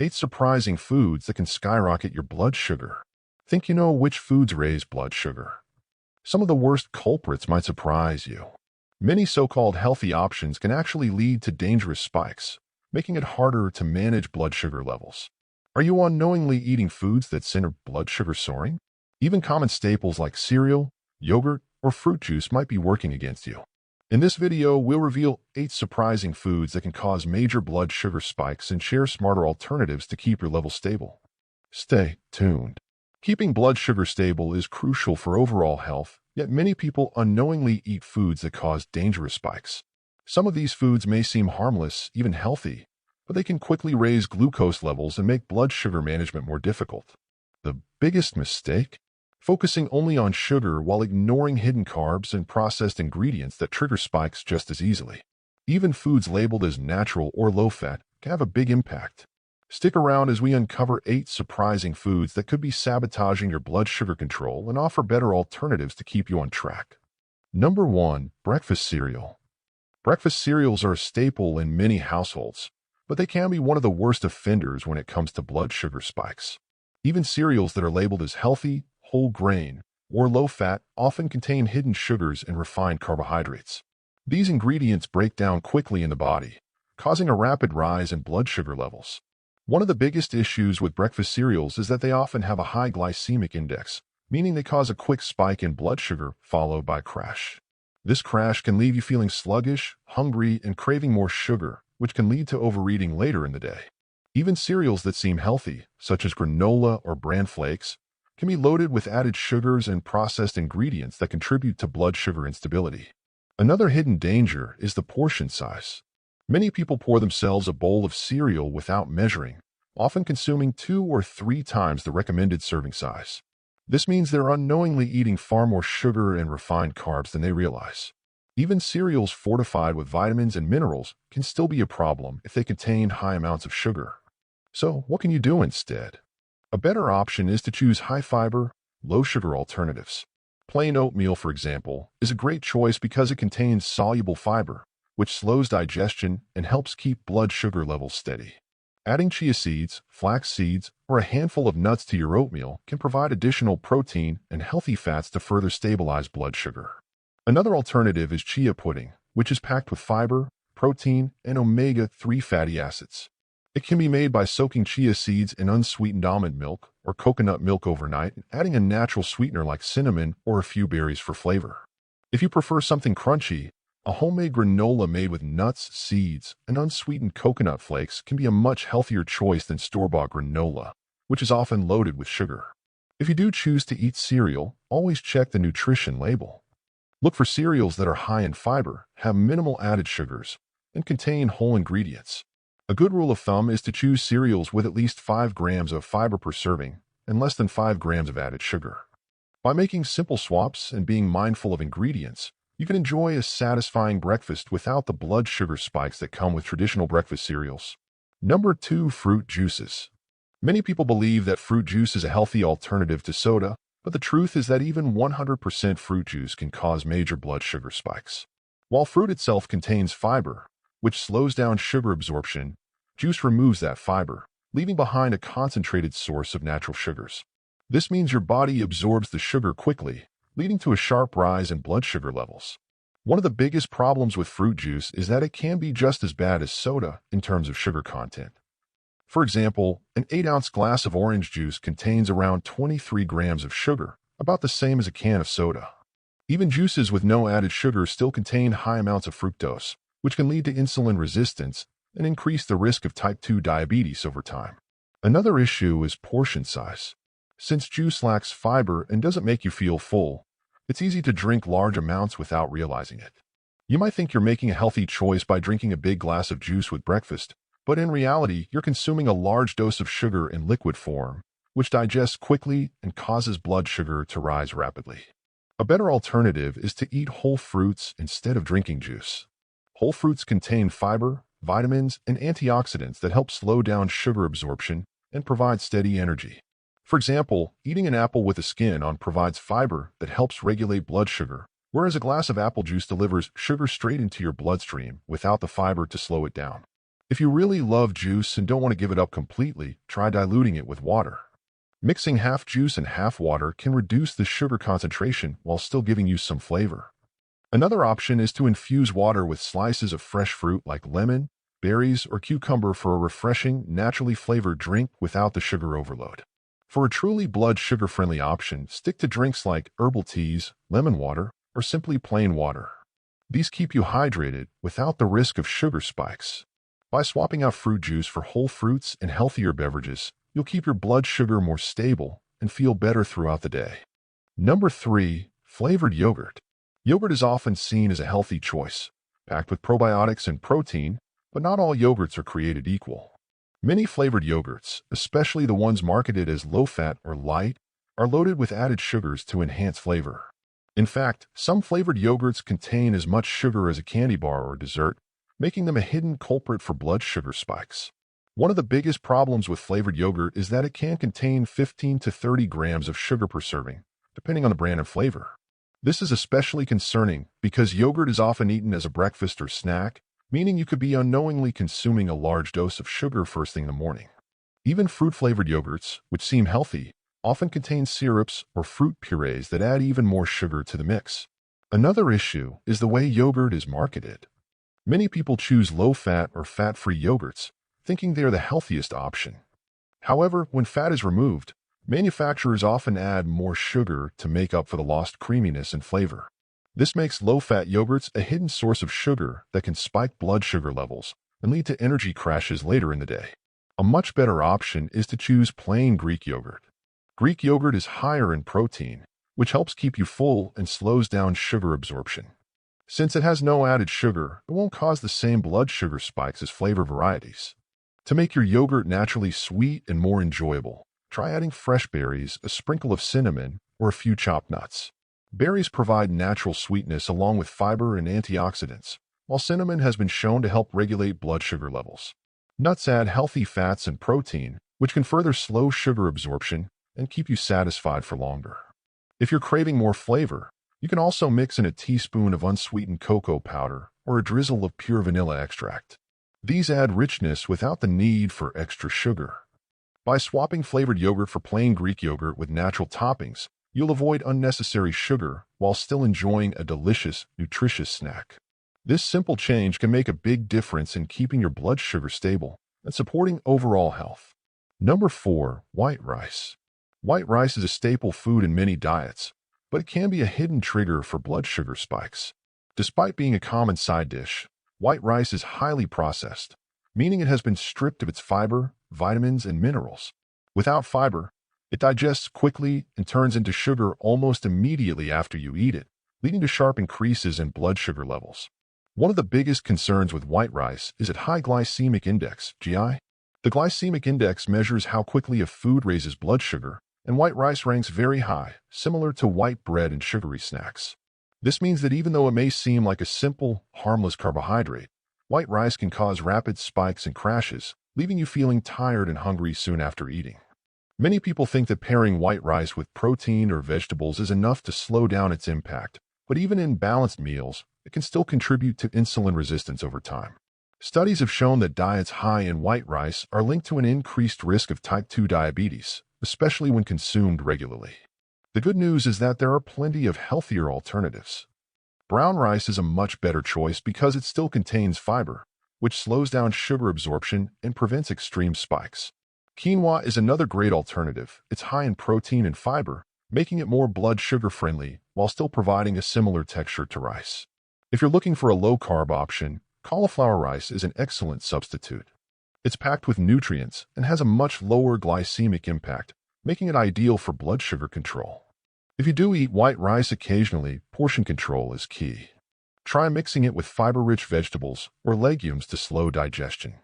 8 surprising foods that can skyrocket your blood sugar. Think you know which foods raise blood sugar? Some of the worst culprits might surprise you. Many so-called healthy options can actually lead to dangerous spikes, making it harder to manage blood sugar levels. Are you unknowingly eating foods that send your blood sugar soaring? Even common staples like cereal, yogurt, or fruit juice might be working against you. In this video, we'll reveal 8 surprising foods that can cause major blood sugar spikes and share smarter alternatives to keep your levels stable. Stay tuned. Keeping blood sugar stable is crucial for overall health, yet many people unknowingly eat foods that cause dangerous spikes. Some of these foods may seem harmless, even healthy, but they can quickly raise glucose levels and make blood sugar management more difficult. The biggest mistake? Focusing only on sugar while ignoring hidden carbs and processed ingredients that trigger spikes just as easily. Even foods labeled as natural or low-fat can have a big impact. Stick around as we uncover 8 surprising foods that could be sabotaging your blood sugar control and offer better alternatives to keep you on track. Number 1. Breakfast cereal. Breakfast cereals are a staple in many households, but they can be one of the worst offenders when it comes to blood sugar spikes. Even cereals that are labeled as healthy, whole grain, or low-fat often contain hidden sugars and refined carbohydrates. These ingredients break down quickly in the body, causing a rapid rise in blood sugar levels. One of the biggest issues with breakfast cereals is that they often have a high glycemic index, meaning they cause a quick spike in blood sugar followed by a crash. This crash can leave you feeling sluggish, hungry, and craving more sugar, which can lead to overeating later in the day. Even cereals that seem healthy, such as granola or bran flakes, can be loaded with added sugars and processed ingredients that contribute to blood sugar instability. Another hidden danger is the portion size. Many people pour themselves a bowl of cereal without measuring, often consuming 2 or 3 times the recommended serving size. This means they're unknowingly eating far more sugar and refined carbs than they realize. Even cereals fortified with vitamins and minerals can still be a problem if they contain high amounts of sugar. So, what can you do instead? A better option is to choose high-fiber, low-sugar alternatives. Plain oatmeal, for example, is a great choice because it contains soluble fiber, which slows digestion and helps keep blood sugar levels steady. Adding chia seeds, flax seeds, or a handful of nuts to your oatmeal can provide additional protein and healthy fats to further stabilize blood sugar. Another alternative is chia pudding, which is packed with fiber, protein, and omega-3 fatty acids. It can be made by soaking chia seeds in unsweetened almond milk or coconut milk overnight and adding a natural sweetener like cinnamon or a few berries for flavor. If you prefer something crunchy, a homemade granola made with nuts, seeds, and unsweetened coconut flakes can be a much healthier choice than store-bought granola, which is often loaded with sugar. If you do choose to eat cereal, always check the nutrition label. Look for cereals that are high in fiber, have minimal added sugars, and contain whole ingredients. A good rule of thumb is to choose cereals with at least 5 grams of fiber per serving and less than 5 grams of added sugar. By making simple swaps and being mindful of ingredients, you can enjoy a satisfying breakfast without the blood sugar spikes that come with traditional breakfast cereals. Number 2. Fruit juices. Many people believe that fruit juice is a healthy alternative to soda, but the truth is that even 100% fruit juice can cause major blood sugar spikes. While fruit itself contains fiber, which slows down sugar absorption, juice removes that fiber, leaving behind a concentrated source of natural sugars. This means your body absorbs the sugar quickly, leading to a sharp rise in blood sugar levels. One of the biggest problems with fruit juice is that it can be just as bad as soda in terms of sugar content. For example, an 8-ounce glass of orange juice contains around 23 grams of sugar, about the same as a can of soda. Even juices with no added sugar still contain high amounts of fructose, which can lead to insulin resistance and increase the risk of type 2 diabetes over time. Another issue is portion size. Since juice lacks fiber and doesn't make you feel full, it's easy to drink large amounts without realizing it. You might think you're making a healthy choice by drinking a big glass of juice with breakfast, but in reality, you're consuming a large dose of sugar in liquid form, which digests quickly and causes blood sugar to rise rapidly. A better alternative is to eat whole fruits instead of drinking juice. Whole fruits contain fiber, vitamins, and antioxidants that help slow down sugar absorption and provide steady energy. For example, eating an apple with the skin on provides fiber that helps regulate blood sugar, whereas a glass of apple juice delivers sugar straight into your bloodstream without the fiber to slow it down. If you really love juice and don't want to give it up completely, try diluting it with water. Mixing half juice and half water can reduce the sugar concentration while still giving you some flavor. Another option is to infuse water with slices of fresh fruit like lemon, berries, or cucumber for a refreshing, naturally flavored drink without the sugar overload. For a truly blood sugar-friendly option, stick to drinks like herbal teas, lemon water, or simply plain water. These keep you hydrated without the risk of sugar spikes. By swapping out fruit juice for whole fruits and healthier beverages, you'll keep your blood sugar more stable and feel better throughout the day. Number 3. Flavored yogurt. Yogurt is often seen as a healthy choice, packed with probiotics and protein, but not all yogurts are created equal. Many flavored yogurts, especially the ones marketed as low-fat or light, are loaded with added sugars to enhance flavor. In fact, some flavored yogurts contain as much sugar as a candy bar or dessert, making them a hidden culprit for blood sugar spikes. One of the biggest problems with flavored yogurt is that it can contain 15 to 30 grams of sugar per serving, depending on the brand and flavor. This is especially concerning because yogurt is often eaten as a breakfast or snack, meaning you could be unknowingly consuming a large dose of sugar first thing in the morning. Even fruit-flavored yogurts, which seem healthy, often contain syrups or fruit purees that add even more sugar to the mix. Another issue is the way yogurt is marketed. Many people choose low-fat or fat-free yogurts, thinking they are the healthiest option. However, when fat is removed, manufacturers often add more sugar to make up for the lost creaminess and flavor. This makes low-fat yogurts a hidden source of sugar that can spike blood sugar levels and lead to energy crashes later in the day. A much better option is to choose plain Greek yogurt. Greek yogurt is higher in protein, which helps keep you full and slows down sugar absorption. Since it has no added sugar, it won't cause the same blood sugar spikes as flavor varieties. To make your yogurt naturally sweet and more enjoyable, try adding fresh berries, a sprinkle of cinnamon, or a few chopped nuts. Berries provide natural sweetness along with fiber and antioxidants, while cinnamon has been shown to help regulate blood sugar levels. Nuts add healthy fats and protein, which can further slow sugar absorption and keep you satisfied for longer. If you're craving more flavor, you can also mix in a teaspoon of unsweetened cocoa powder or a drizzle of pure vanilla extract. These add richness without the need for extra sugar. By swapping flavored yogurt for plain Greek yogurt with natural toppings, you'll avoid unnecessary sugar while still enjoying a delicious, nutritious snack. This simple change can make a big difference in keeping your blood sugar stable and supporting overall health. Number 4. White rice. White rice is a staple food in many diets, but it can be a hidden trigger for blood sugar spikes. Despite being a common side dish, white rice is highly processed, meaning it has been stripped of its fiber, vitamins, and minerals. Without fiber, it digests quickly and turns into sugar almost immediately after you eat it, leading to sharp increases in blood sugar levels. One of the biggest concerns with white rice is its high glycemic index, GI. The glycemic index measures how quickly a food raises blood sugar, and white rice ranks very high, similar to white bread and sugary snacks. This means that even though it may seem like a simple, harmless carbohydrate, white rice can cause rapid spikes and crashes, leaving you feeling tired and hungry soon after eating. Many people think that pairing white rice with protein or vegetables is enough to slow down its impact, but even in balanced meals, it can still contribute to insulin resistance over time. Studies have shown that diets high in white rice are linked to an increased risk of type 2 diabetes, especially when consumed regularly. The good news is that there are plenty of healthier alternatives. Brown rice is a much better choice because it still contains fiber, which slows down sugar absorption and prevents extreme spikes. Quinoa is another great alternative. It's high in protein and fiber, making it more blood sugar friendly while still providing a similar texture to rice. If you're looking for a low-carb option, cauliflower rice is an excellent substitute. It's packed with nutrients and has a much lower glycemic impact, making it ideal for blood sugar control. If you do eat white rice occasionally, portion control is key. Try mixing it with fiber-rich vegetables or legumes to slow digestion.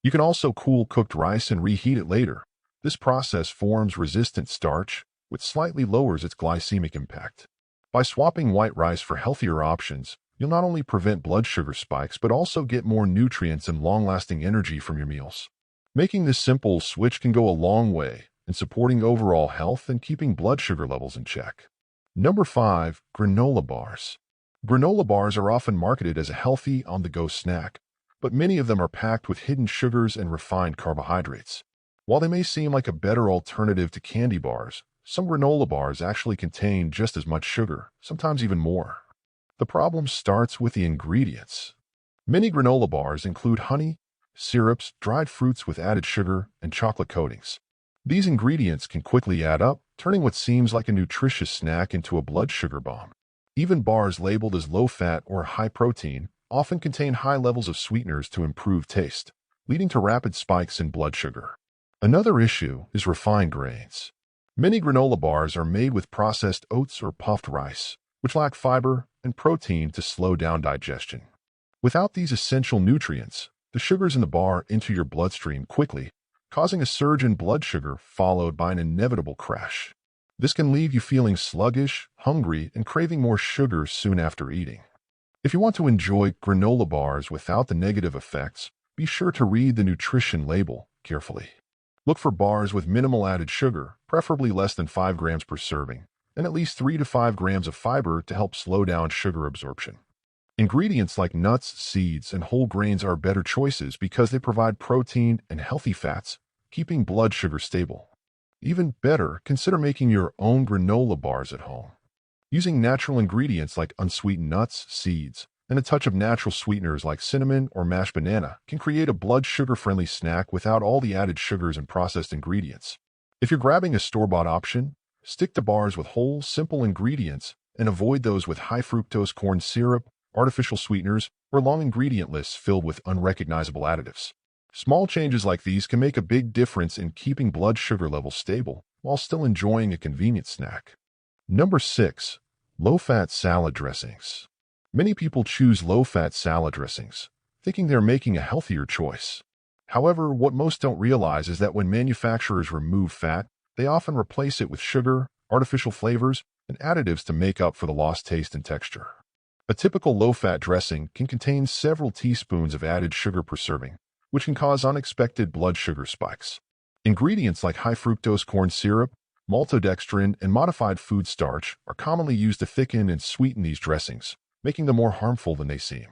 You can also cool cooked rice and reheat it later. This process forms resistant starch, which slightly lowers its glycemic impact. By swapping white rice for healthier options, you'll not only prevent blood sugar spikes but also get more nutrients and long-lasting energy from your meals. Making this simple switch can go a long way in supporting overall health and keeping blood sugar levels in check. Number 5. Granola bars. Granola bars are often marketed as a healthy, on-the-go snack, but many of them are packed with hidden sugars and refined carbohydrates. While they may seem like a better alternative to candy bars, some granola bars actually contain just as much sugar, sometimes even more. The problem starts with the ingredients. Many granola bars include honey, syrups, dried fruits with added sugar, and chocolate coatings. These ingredients can quickly add up, turning what seems like a nutritious snack into a blood sugar bomb. Even bars labeled as low-fat or high-protein often contain high levels of sweeteners to improve taste, leading to rapid spikes in blood sugar. Another issue is refined grains. Many granola bars are made with processed oats or puffed rice, which lack fiber and protein to slow down digestion. Without these essential nutrients, the sugars in the bar enter your bloodstream quickly, causing a surge in blood sugar followed by an inevitable crash. This can leave you feeling sluggish, hungry, and craving more sugar soon after eating. If you want to enjoy granola bars without the negative effects, be sure to read the nutrition label carefully. Look for bars with minimal added sugar, preferably less than 5 grams per serving, and at least 3 to 5 grams of fiber to help slow down sugar absorption. Ingredients like nuts, seeds, and whole grains are better choices because they provide protein and healthy fats, keeping blood sugar stable. Even better, consider making your own granola bars at home. Using natural ingredients like unsweetened nuts, seeds, and a touch of natural sweeteners like cinnamon or mashed banana can create a blood sugar-friendly snack without all the added sugars and processed ingredients. If you're grabbing a store-bought option, stick to bars with whole, simple ingredients and avoid those with high fructose corn syrup, artificial sweeteners, or long ingredient lists filled with unrecognizable additives. Small changes like these can make a big difference in keeping blood sugar levels stable while still enjoying a convenient snack. Number 6. Low-fat salad dressings. Many people choose low-fat salad dressings, thinking they're making a healthier choice. However, what most don't realize is that when manufacturers remove fat, they often replace it with sugar, artificial flavors, and additives to make up for the lost taste and texture. A typical low-fat dressing can contain several teaspoons of added sugar per serving, which can cause unexpected blood sugar spikes. Ingredients like high fructose corn syrup, maltodextrin, and modified food starch are commonly used to thicken and sweeten these dressings, making them more harmful than they seem.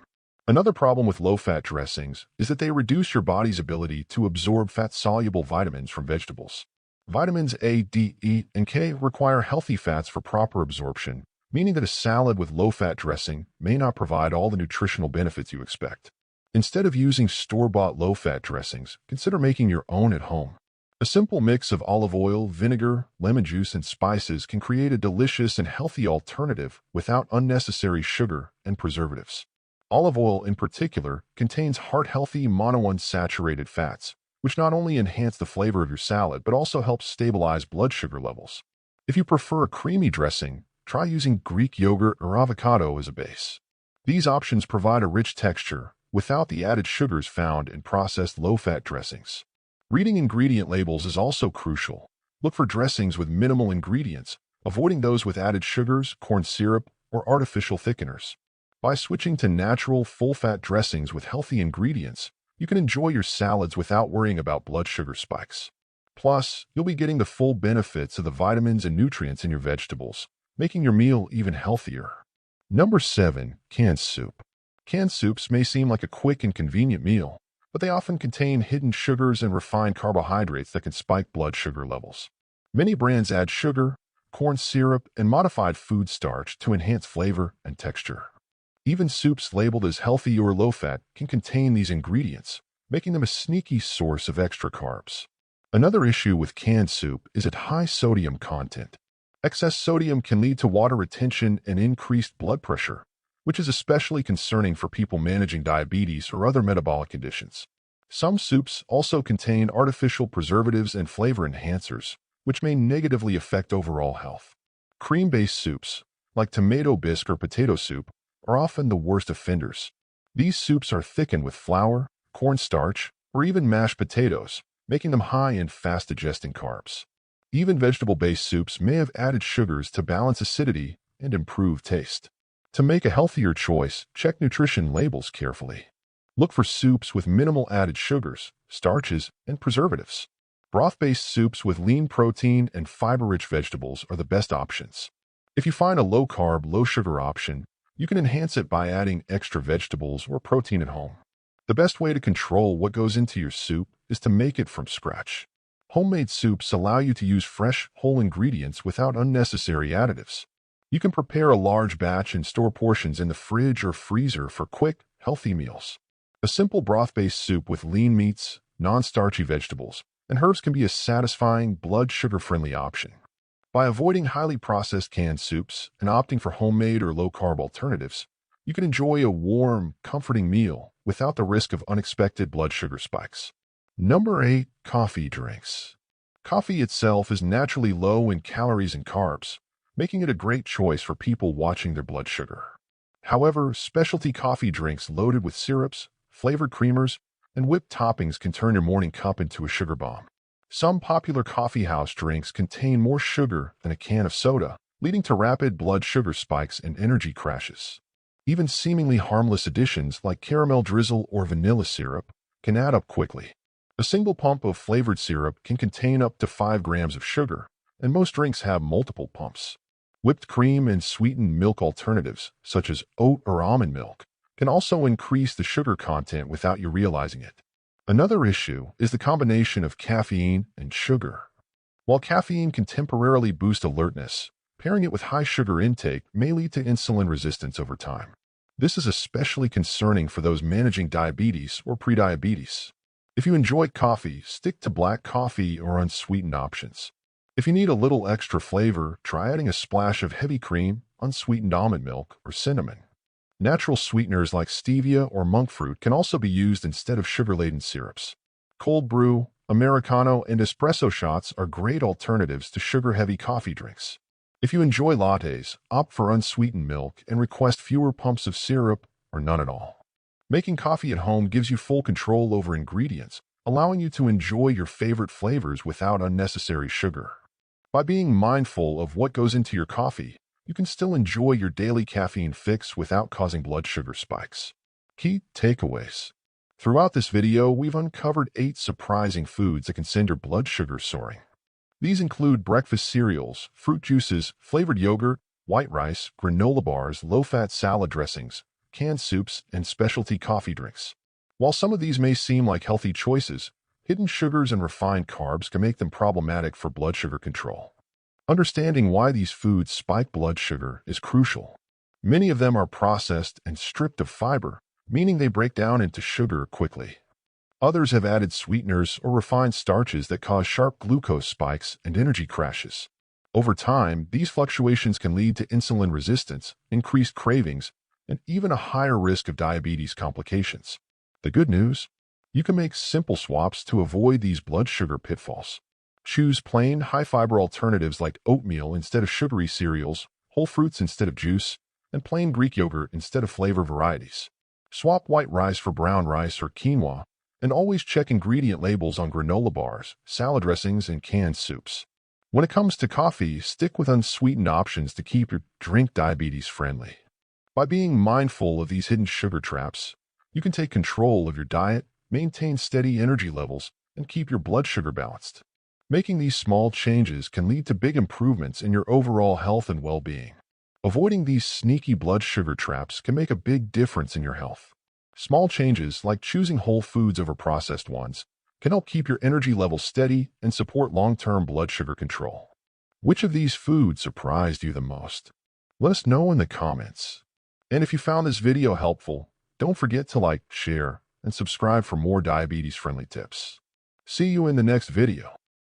Another problem with low-fat dressings is that they reduce your body's ability to absorb fat-soluble vitamins from vegetables. Vitamins A, D, E, and K require healthy fats for proper absorption, meaning that a salad with low-fat dressing may not provide all the nutritional benefits you expect. Instead of using store-bought low-fat dressings, consider making your own at home. A simple mix of olive oil, vinegar, lemon juice, and spices can create a delicious and healthy alternative without unnecessary sugar and preservatives. Olive oil, in particular, contains heart-healthy monounsaturated fats, which not only enhance the flavor of your salad but also help stabilize blood sugar levels. If you prefer a creamy dressing, try using Greek yogurt or avocado as a base. These options provide a rich texture without the added sugars found in processed low-fat dressings. Reading ingredient labels is also crucial. Look for dressings with minimal ingredients, avoiding those with added sugars, corn syrup, or artificial thickeners. By switching to natural, full-fat dressings with healthy ingredients, you can enjoy your salads without worrying about blood sugar spikes. Plus, you'll be getting the full benefits of the vitamins and nutrients in your vegetables, making your meal even healthier. Number 7. Canned soup. Canned soups may seem like a quick and convenient meal, but they often contain hidden sugars and refined carbohydrates that can spike blood sugar levels. Many brands add sugar, corn syrup, and modified food starch to enhance flavor and texture. Even soups labeled as healthy or low-fat can contain these ingredients, making them a sneaky source of extra carbs. Another issue with canned soup is its high sodium content. Excess sodium can lead to water retention and increased blood pressure, which is especially concerning for people managing diabetes or other metabolic conditions. Some soups also contain artificial preservatives and flavor enhancers, which may negatively affect overall health. Cream-based soups, like tomato bisque or potato soup, are often the worst offenders. These soups are thickened with flour, cornstarch, or even mashed potatoes, making them high in fast-digesting carbs. Even vegetable-based soups may have added sugars to balance acidity and improve taste. To make a healthier choice, check nutrition labels carefully. Look for soups with minimal added sugars, starches, and preservatives. Broth-based soups with lean protein and fiber-rich vegetables are the best options. If you find a low-carb, low-sugar option, you can enhance it by adding extra vegetables or protein at home. The best way to control what goes into your soup is to make it from scratch. Homemade soups allow you to use fresh, whole ingredients without unnecessary additives. You can prepare a large batch and store portions in the fridge or freezer for quick, healthy meals. A simple broth-based soup with lean meats, non-starchy vegetables, and herbs can be a satisfying, blood sugar-friendly option. By avoiding highly processed canned soups and opting for homemade or low-carb alternatives, you can enjoy a warm, comforting meal without the risk of unexpected blood sugar spikes. Number 8. Coffee drinks. Coffee itself is naturally low in calories and carbs, making it a great choice for people watching their blood sugar. However, specialty coffee drinks loaded with syrups, flavored creamers, and whipped toppings can turn your morning cup into a sugar bomb. Some popular coffee house drinks contain more sugar than a can of soda, leading to rapid blood sugar spikes and energy crashes. Even seemingly harmless additions like caramel drizzle or vanilla syrup can add up quickly. A single pump of flavored syrup can contain up to 5 grams of sugar, and most drinks have multiple pumps. Whipped cream and sweetened milk alternatives, such as oat or almond milk, can also increase the sugar content without you realizing it. Another issue is the combination of caffeine and sugar. While caffeine can temporarily boost alertness, pairing it with high sugar intake may lead to insulin resistance over time. This is especially concerning for those managing diabetes or prediabetes. If you enjoy coffee, stick to black coffee or unsweetened options. If you need a little extra flavor, try adding a splash of heavy cream, unsweetened almond milk, or cinnamon. Natural sweeteners like stevia or monk fruit can also be used instead of sugar-laden syrups. Cold brew, Americano, and espresso shots are great alternatives to sugar-heavy coffee drinks. If you enjoy lattes, opt for unsweetened milk and request fewer pumps of syrup or none at all. Making coffee at home gives you full control over ingredients, allowing you to enjoy your favorite flavors without unnecessary sugar. By being mindful of what goes into your coffee, you can still enjoy your daily caffeine fix without causing blood sugar spikes. Key takeaways. Throughout this video, we've uncovered 8 surprising foods that can send your blood sugar soaring. These include breakfast cereals, fruit juices, flavored yogurt, white rice, granola bars, low-fat salad dressings, canned soups, and specialty coffee drinks. While some of these may seem like healthy choices, hidden sugars and refined carbs can make them problematic for blood sugar control. Understanding why these foods spike blood sugar is crucial. Many of them are processed and stripped of fiber, meaning they break down into sugar quickly. Others have added sweeteners or refined starches that cause sharp glucose spikes and energy crashes. Over time, these fluctuations can lead to insulin resistance, increased cravings, and even a higher risk of diabetes complications. The good news? You can make simple swaps to avoid these blood sugar pitfalls. Choose plain, high-fiber alternatives like oatmeal instead of sugary cereals, whole fruits instead of juice, and plain Greek yogurt instead of flavor varieties. Swap white rice for brown rice or quinoa, and always check ingredient labels on granola bars, salad dressings, and canned soups. When it comes to coffee, stick with unsweetened options to keep your drink diabetes-friendly. By being mindful of these hidden sugar traps, you can take control of your diet, maintain steady energy levels, and keep your blood sugar balanced. Making these small changes can lead to big improvements in your overall health and well-being. Avoiding these sneaky blood sugar traps can make a big difference in your health. Small changes, like choosing whole foods over processed ones, can help keep your energy levels steady and support long-term blood sugar control. Which of these foods surprised you the most? Let us know in the comments. And if you found this video helpful, don't forget to like, share, and subscribe for more diabetes-friendly tips. See you in the next video.